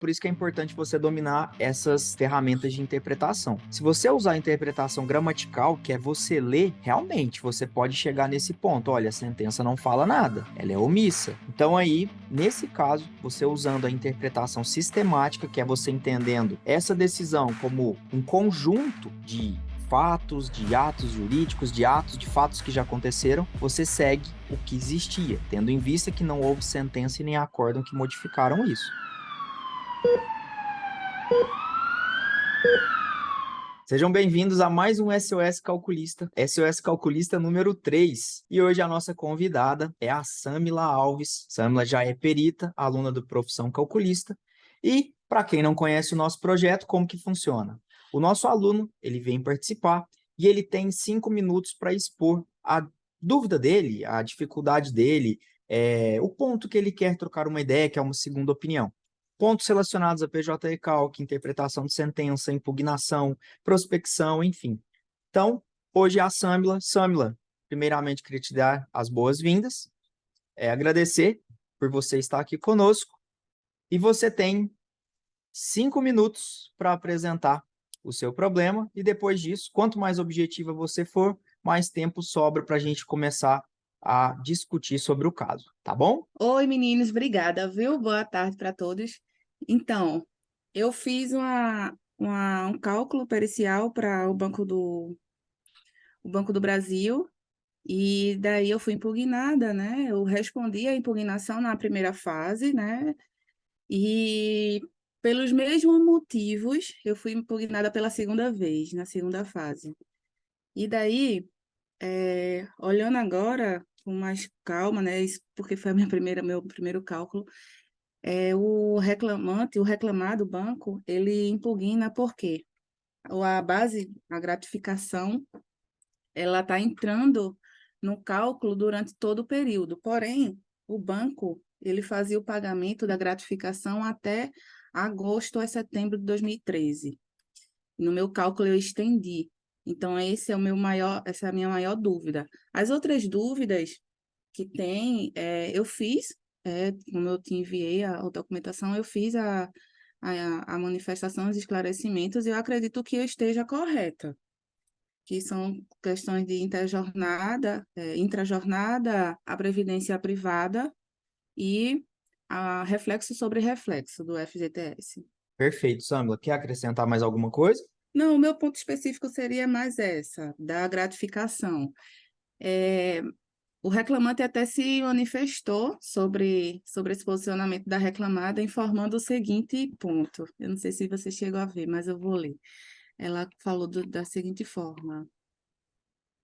Por isso que é importante você dominar essas ferramentas de interpretação. Se você usar a interpretação gramatical, que é você ler, realmente você pode chegar nesse ponto. Olha, a sentença não fala nada, ela é omissa. Então aí, nesse caso, você usando a interpretação sistemática, que é você entendendo essa decisão como um conjunto de fatos, de atos jurídicos, de atos, de fatos que já aconteceram, você segue o que existia, tendo em vista que não houve sentença e nem acórdão que modificaram isso. Sejam bem-vindos a mais um SOS Calculista, SOS Calculista número 3. E hoje a nossa convidada é a Samila Alves. Samila já é perita, aluna do Profissão Calculista. E, para quem não conhece o nosso projeto, como que funciona? O nosso aluno, ele vem participar e ele tem 5 minutos para expor a dúvida dele, a dificuldade dele, o ponto que ele quer trocar uma ideia, que é uma segunda opinião. Pontos relacionados a PJ e Calc, interpretação de sentença, impugnação, prospecção, enfim. Então, hoje é a Samila. Samila, primeiramente, queria te dar as boas-vindas, agradecer por você estar aqui conosco, e você tem 5 minutos para apresentar o seu problema, e depois disso, quanto mais objetiva você for, mais tempo sobra para a gente começar a discutir sobre o caso, tá bom? Oi, meninos, obrigada, viu? Boa tarde para todos. Então, eu fiz um cálculo pericial para o Banco do Brasil e daí eu fui impugnada, né? Eu respondi a impugnação na primeira fase, né? E pelos mesmos motivos, eu fui impugnada pela segunda vez, na segunda fase. E daí, olhando agora com mais calma, né? Isso porque foi meu primeiro cálculo. O reclamado banco, ele impugna porque a gratificação, ela está entrando no cálculo durante todo o período. Porém, o banco, ele fazia o pagamento da gratificação até agosto a setembro de 2013. No meu cálculo, eu estendi. Então, essa é a minha maior dúvida. As outras dúvidas que tem, eu fiz, como eu te enviei a documentação, eu fiz a manifestação, os esclarecimentos, e eu acredito que eu esteja correta, que são questões de intrajornada, a previdência privada e a reflexo sobre reflexo do FGTS. Perfeito, Samila. Quer acrescentar mais alguma coisa? Não, o meu ponto específico seria mais essa, da gratificação. É, O reclamante até se manifestou sobre esse posicionamento da reclamada, informando o seguinte ponto. Eu não sei se você chegou a ver, mas eu vou ler. Ela falou da seguinte forma: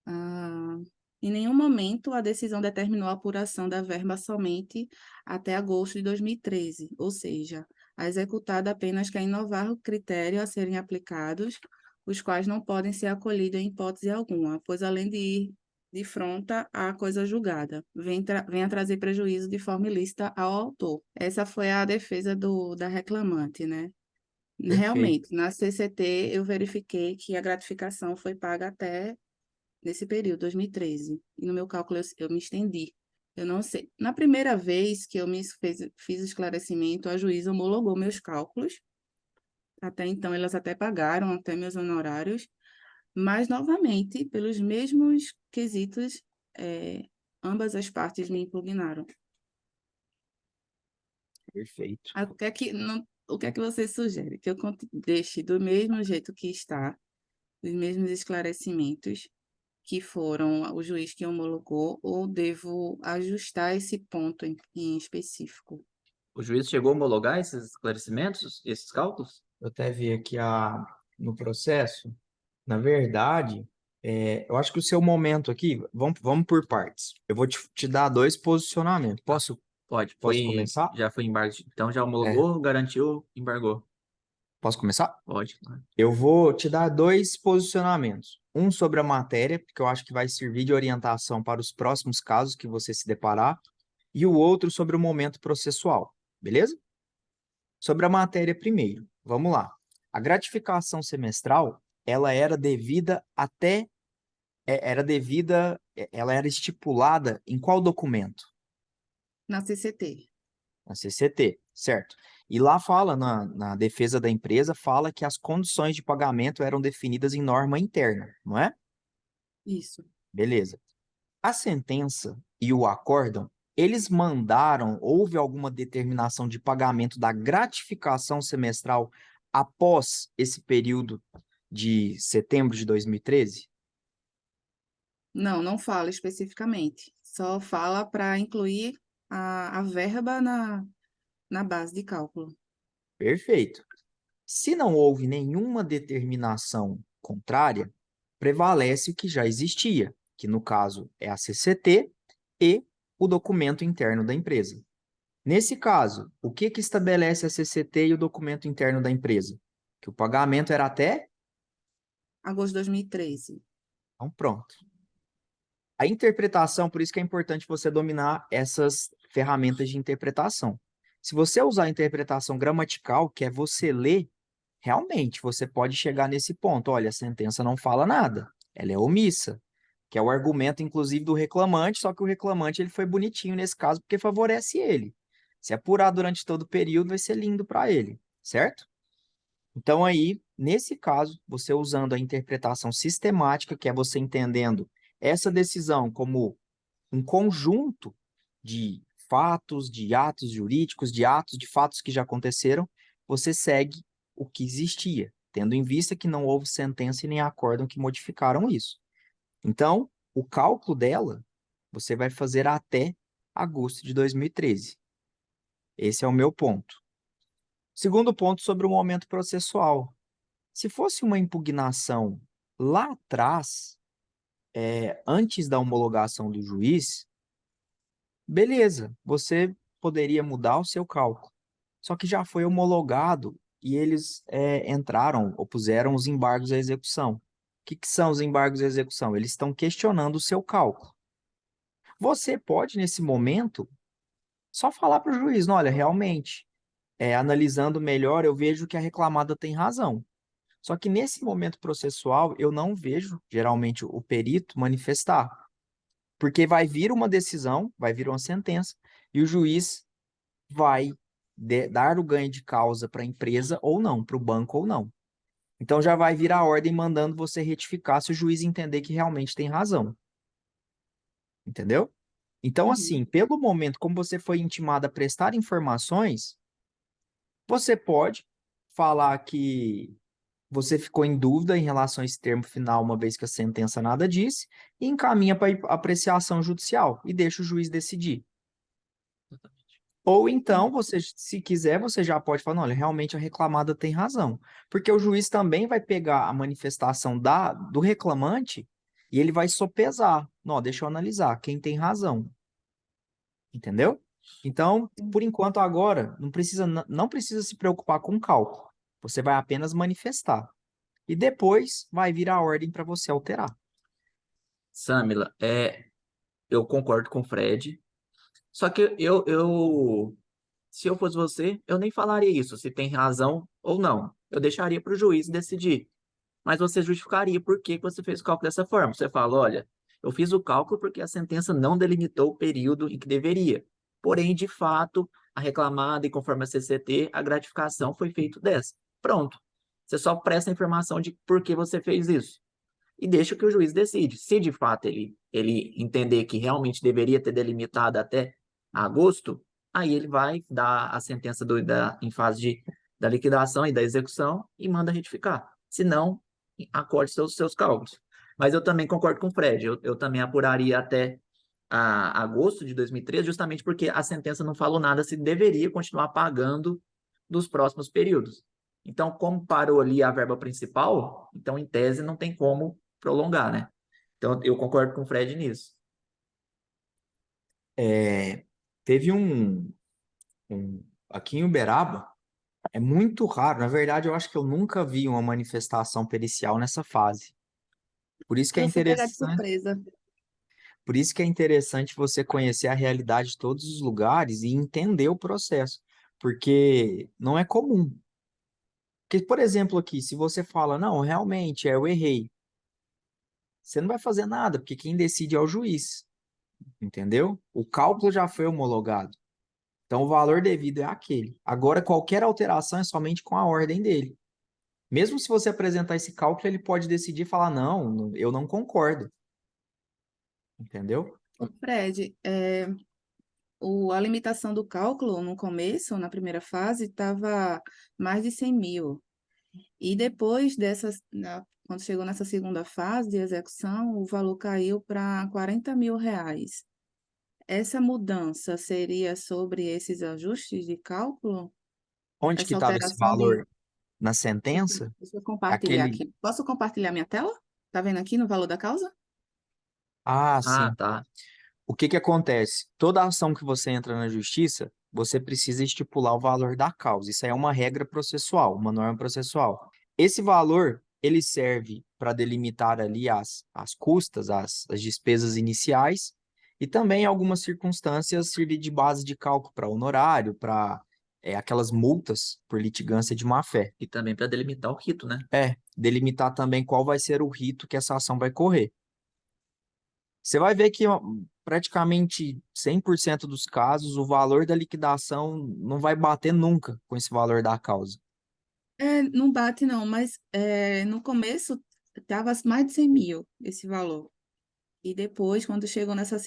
ah, em nenhum momento a decisão determinou a apuração da verba somente até agosto de 2013, ou seja, a executada apenas quer inovar o critério a serem aplicados, os quais não podem ser acolhidos em hipótese alguma, pois além de ir de fronta à coisa julgada, vem a trazer prejuízo de forma ilícita ao autor. Essa foi a defesa da reclamante, né? Perfeito. Realmente, na CCT eu verifiquei que a gratificação foi paga até nesse período, 2013. E no meu cálculo eu me estendi. Eu não sei. Na primeira vez que fiz o esclarecimento, a juíza homologou meus cálculos. Até então, elas até pagaram até meus honorários. Mas, novamente, pelos mesmos quesitos, ambas as partes me impugnaram. Perfeito. O que é que você sugere? Que eu deixe do mesmo jeito que está, os mesmos esclarecimentos, que foram o juiz que homologou, ou devo ajustar esse ponto em específico? O juiz chegou a homologar esses esclarecimentos, esses cálculos? Eu até vi aqui no processo, na verdade, eu acho que o seu momento aqui, vamos por partes. Eu vou te dar dois posicionamentos. Pode, Posso começar? já foi embargo. Então já É, homologou, garantiu, embargou. posso começar? Pode, claro. Eu vou te dar dois posicionamentos. Um sobre a matéria, porque eu acho que vai servir de orientação para os próximos casos que você se deparar, e o outro sobre o momento processual, beleza? Sobre a matéria primeiro, vamos lá. A gratificação semestral, ela era devida até, ela era estipulada em qual documento? Na CCT. Na CCT, certo? E lá fala, na defesa da empresa, fala que as condições de pagamento eram definidas em norma interna, não é? Isso. Beleza. A sentença e o acórdão, eles mandaram, houve alguma determinação de pagamento da gratificação semestral após esse período de setembro de 2013? Não, não fala especificamente. Só fala para incluir a verba na base de cálculo. Perfeito. Se não houve nenhuma determinação contrária, prevalece o que já existia, que no caso é a CCT e o documento interno da empresa. Nesse caso, o que que estabelece a CCT e o documento interno da empresa? Que o pagamento era até? Agosto de 2013. Então, pronto. A interpretação, por isso que é importante você dominar essas ferramentas de interpretação. Se você usar a interpretação gramatical, que é você ler, realmente você pode chegar nesse ponto. Olha, a sentença não fala nada, ela é omissa, que é o argumento, inclusive, do reclamante, só que o reclamante ele foi bonitinho nesse caso porque favorece ele. Se apurar durante todo o período, vai ser lindo para ele, certo? Então, aí, nesse caso, você usando a interpretação sistemática, que é você entendendo essa decisão como um conjunto de fatos, de atos jurídicos, de atos, de fatos que já aconteceram, você segue o que existia, tendo em vista que não houve sentença e nem acórdão que modificaram isso. Então, o cálculo dela, você vai fazer até agosto de 2013. Esse é o meu ponto. Segundo ponto sobre o momento processual. Se fosse uma impugnação lá atrás, antes da homologação do juiz, beleza, você poderia mudar o seu cálculo. Só que já foi homologado e eles entraram ou puseram os embargos à execução. O que que são os embargos à execução? Eles estão questionando o seu cálculo. Você pode, nesse momento, só falar para o juiz, "Não, olha, realmente, analisando melhor, eu vejo que a reclamada tem razão. Só que nesse momento processual, eu não vejo, geralmente, o perito manifestar. Porque vai vir uma decisão, vai vir uma sentença, e o juiz vai dar o ganho de causa para a empresa ou não, para o banco ou não. Então já vai vir a ordem mandando você retificar se o juiz entender que realmente tem razão. Entendeu? Então, Uhum. assim, pelo momento, como você foi intimado a prestar informações, você pode falar que você ficou em dúvida em relação a esse termo final, uma vez que a sentença nada disse, e encaminha para apreciação judicial e deixa o juiz decidir. Ou então, você, se quiser, você já pode falar, não, olha, realmente a reclamada tem razão. Porque o juiz também vai pegar a manifestação do reclamante e ele vai sopesar. Não, deixa eu analisar quem tem razão. Entendeu? Então, por enquanto, agora, não precisa se preocupar com o cálculo. Você vai apenas manifestar. E depois vai vir a ordem para você alterar. Samila, eu concordo com o Fred. Só que se eu fosse você, eu nem falaria isso, se tem razão ou não. Eu deixaria para o juiz decidir. Mas você justificaria por que você fez o cálculo dessa forma. Você fala, olha, eu fiz o cálculo porque a sentença não delimitou o período em que deveria. Porém, de fato, a reclamada e conforme a CCT, a gratificação foi feita dessa. Pronto. Você só presta a informação de por que você fez isso. E deixa que o juiz decide. Se de fato ele entender que realmente deveria ter delimitado até agosto, aí ele vai dar a sentença em fase da liquidação e da execução e manda retificar. Se não, acorde seus cálculos. Mas eu também concordo com o Fred. Eu também apuraria até agosto de 2013, justamente porque a sentença não falou nada se deveria continuar pagando dos próximos períodos. Então, como parou ali a verba principal, então, em tese, não tem como prolongar, né? Então, eu concordo com o Fred nisso. Teve aqui em Uberaba, é muito raro, na verdade, eu acho que eu nunca vi uma manifestação pericial nessa fase. Por isso que é Eu fui pegar de interessante, surpresa. por isso que é interessante você conhecer a realidade de todos os lugares e entender o processo, porque não é comum. Porque, por exemplo, aqui, se você fala, não, realmente, eu errei, você não vai fazer nada, porque quem decide é o juiz, entendeu? O cálculo já foi homologado. Então, o valor devido é aquele. Agora, qualquer alteração é somente com a ordem dele. Mesmo se você apresentar esse cálculo, ele pode decidir e falar, não, eu não concordo, entendeu? Ô, Fred, a limitação do cálculo no começo, na primeira fase, estava mais de 100 mil. E depois quando chegou nessa segunda fase de execução, o valor caiu para 40 mil reais. Essa mudança seria sobre esses ajustes de cálculo? Onde que Essa estava esse alteração de. valor? Na sentença? Deixa eu É compartilhar aquele. aqui. Posso compartilhar minha tela? Tá vendo aqui no valor da causa? Ah, Ah, sim. tá. O que que acontece? Toda ação que você entra na justiça, você precisa estipular o valor da causa. Isso aí é uma regra processual, uma norma processual. Esse valor, ele serve para delimitar ali as custas, as despesas iniciais, e também em algumas circunstâncias servir de base de cálculo para honorário, para aquelas multas por litigância de má-fé. E também para delimitar o rito, né? Delimitar também qual vai ser o rito que essa ação vai correr. Você vai ver que ó, praticamente 100% dos casos, o valor da liquidação não vai bater nunca com esse valor da causa. Não bate não, mas no começo estava mais de 100 mil esse valor. E depois, quando chegou nessa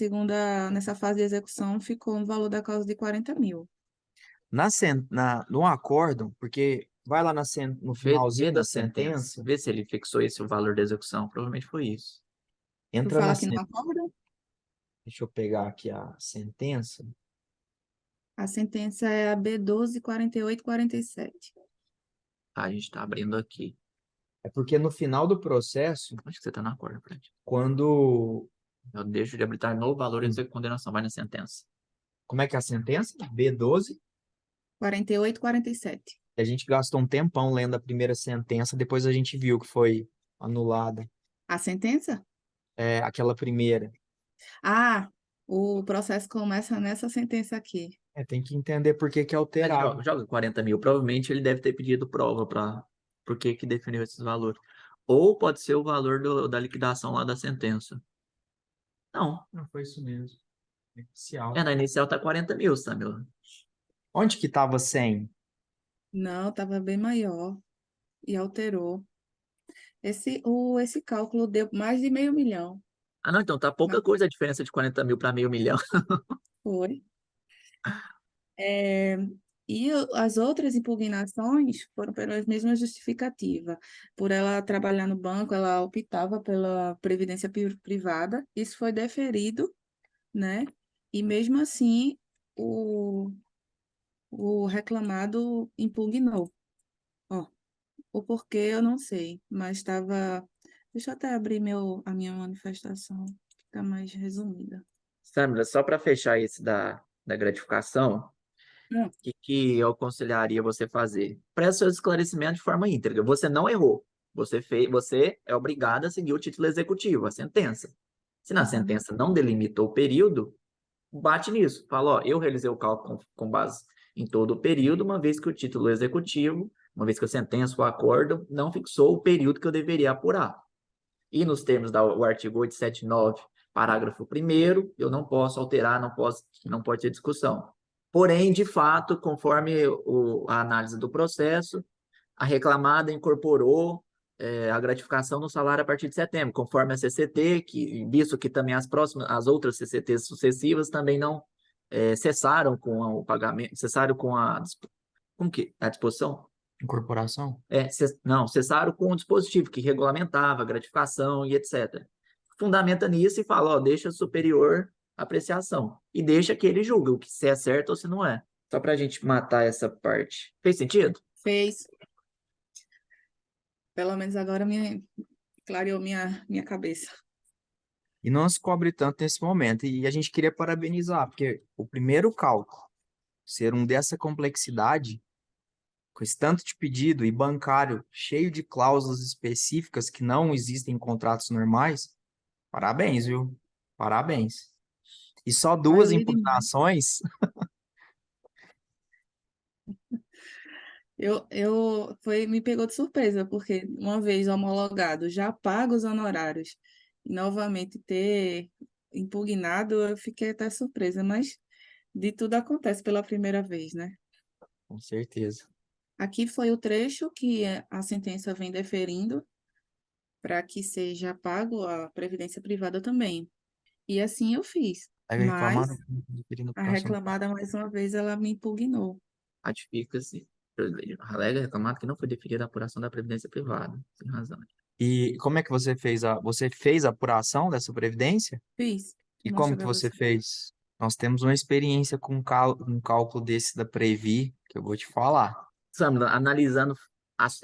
fase de execução, ficou um valor da causa de 40 mil. No acórdão, porque vai lá no Vê finalzinho da na sentença, sentença, vê se ele fixou esse o valor da execução. Provavelmente foi isso. Tu entra fala na aqui no sen... acordo? Deixa eu pegar aqui a sentença. A sentença é a B12.48.47. Tá, a gente está abrindo aqui. É porque no final do processo, Acho que você está na corda, Fred. quando. Eu deixo de habilitar novo valor e executar condenação. Vai na sentença. Como é que é a sentença? B12. 48.47. A gente gastou um tempão lendo a primeira sentença, depois a gente viu que foi anulada. A sentença? Aquela primeira. Ah, o processo começa nessa sentença aqui. Tem que entender por que que Mas alteraram. joga 40 mil. Provavelmente ele deve ter pedido prova para por que definiu esses valores. Ou pode ser o valor da liquidação lá da sentença. Não. Não foi isso mesmo. Inicial. Na inicial tá 40 mil, Samuel. Onde que estava 100? Não, estava bem maior e alterou. Esse cálculo deu mais de meio milhão. Ah, não, então tá pouca Mas coisa a diferença de 40 mil para meio milhão. foi. É, as outras impugnações foram pela mesma justificativa. Por ela trabalhar no banco, ela optava pela previdência privada. Isso foi deferido, né? E mesmo assim, o, o reclamado impugnou. Ó, o porquê eu não sei, mas estava. Deixa eu até abrir a minha manifestação, que está mais resumida. Samuel, só para fechar esse da gratificação, o Hum, que eu aconselharia você fazer? Preste seus esclarecimentos de forma íntegra. Você não errou. Você é obrigado a seguir o título executivo, a sentença. Se na uhum. sentença não delimitou o período, bate nisso. Fala, ó, eu realizei o cálculo com base em todo o período, uma vez que o título executivo, uma vez que a sentença, o acordo, não fixou o período que eu deveria apurar. E nos termos do artigo 879, parágrafo 1º, eu não posso alterar, não pode ter discussão. Porém, de fato, conforme a análise do processo, a reclamada incorporou a gratificação no salário a partir de setembro, conforme a CCT, visto que também as outras CCTs sucessivas também não cessaram com o pagamento, cessaram com como que? A disposição? Incorporação? Não, cessaram com o dispositivo que regulamentava a gratificação e etc. Fundamenta nisso e fala, ó, deixa superior apreciação. E deixa que ele julgue o que se é certo ou se não é. Só para a gente matar essa parte. Fez sentido? Fez. Pelo menos agora clareou minha cabeça. E não se cobre tanto nesse momento. E a gente queria parabenizar, porque o primeiro cálculo, ser um dessa complexidade, com esse tanto de pedido e bancário cheio de cláusulas específicas que não existem em contratos normais, parabéns, viu? Parabéns. E só Ah, duas eu li demais. impugnações. Me pegou de surpresa, porque uma vez homologado, já paga os honorários, e novamente ter impugnado, eu fiquei até surpresa, mas de tudo acontece pela primeira vez, né? Com certeza. Aqui foi o trecho que a sentença vem deferindo para que seja pago a previdência privada também. E assim eu fiz. Aí Mas reclamaram referindo a apuração. reclamada, mais uma vez, ela me impugnou. Ratifica-se. Alega reclamado que não foi deferida a apuração da Previdência Privada. Sem razão. E como é que você fez a apuração dessa previdência? Fiz. E Vou como mostrar que para você você. fez? Nós temos uma experiência com um cálculo desse da Previ, que eu vou te falar. Samila, analisando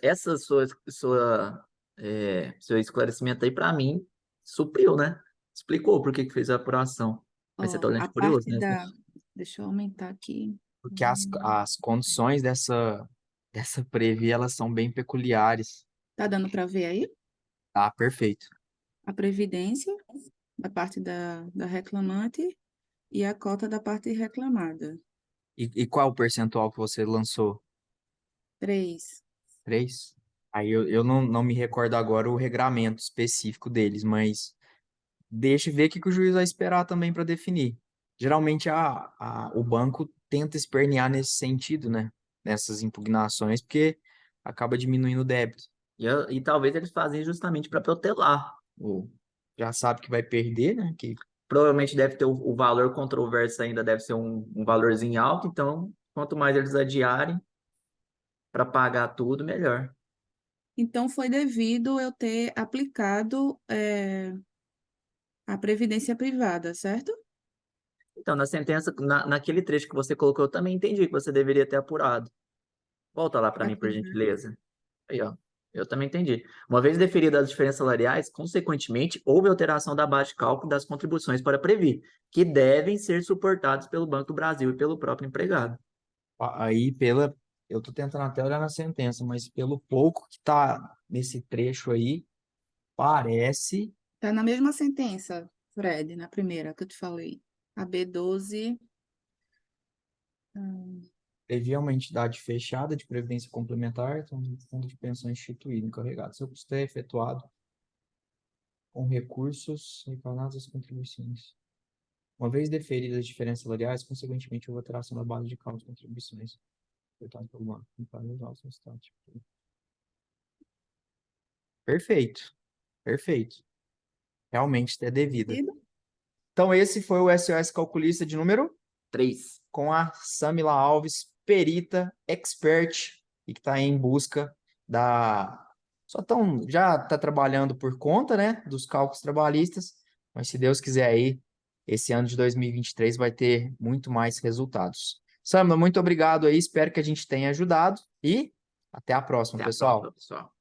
essa seu esclarecimento aí para mim, supriu, né? Explicou por que que fez a apuração. Mas você Ó, tá olhando a de curioso, parte né? da... Deixa eu aumentar aqui. Porque as condições dessa Previ, elas são bem peculiares. Tá dando para ver aí? Tá, perfeito. A previdência, da parte da reclamante, e a cota da parte reclamada. E qual o percentual que você lançou? 3. 3? Aí eu não me recordo agora o regramento específico deles, mas deixa eu ver o que que o juiz vai esperar também para definir. Geralmente o banco tenta espernear nesse sentido, né? Nessas impugnações, porque acaba diminuindo o débito. E talvez eles fazem justamente para protelar. Já sabe que vai perder, né? Que Provavelmente deve ter o valor controverso ainda, deve ser um valorzinho alto, então quanto mais eles adiarem para pagar tudo, melhor. Então, foi devido eu ter aplicado a previdência privada, certo? Então, na sentença, naquele trecho que você colocou, eu também entendi que você deveria ter apurado. Volta lá para mim, Aqui, por né? gentileza. Aí, ó. Eu também entendi. Uma vez deferidas as diferenças salariais, consequentemente, houve alteração da base de cálculo das contribuições para Previ, que devem ser suportadas pelo Banco do Brasil e pelo próprio empregado. aí eu tô tentando até olhar na sentença, mas pelo pouco que tá nesse trecho aí, parece Tá na mesma sentença, Fred, na primeira que eu te falei. A B12, devia uma entidade fechada de previdência complementar, então um fundo de pensão instituído, encarregado. Seu custeio é efetuado com recursos retornados às contribuições. Uma vez deferidas as diferenças salariais, consequentemente, houve alteração da base de cálculo de contribuições. Portanto, pelo banco, para usar o seu status. Perfeito, perfeito. Realmente é devida. sentido? Então, esse foi o SOS Calculista de número 3. com a Samila Alves, perita, expert, e que está em busca da. Já está trabalhando por conta, né, dos cálculos trabalhistas, mas se Deus quiser aí, esse ano de 2023 vai ter muito mais resultados. Samila, muito obrigado aí, espero que a gente tenha ajudado e até a próxima, Até a pessoal. próxima, pessoal.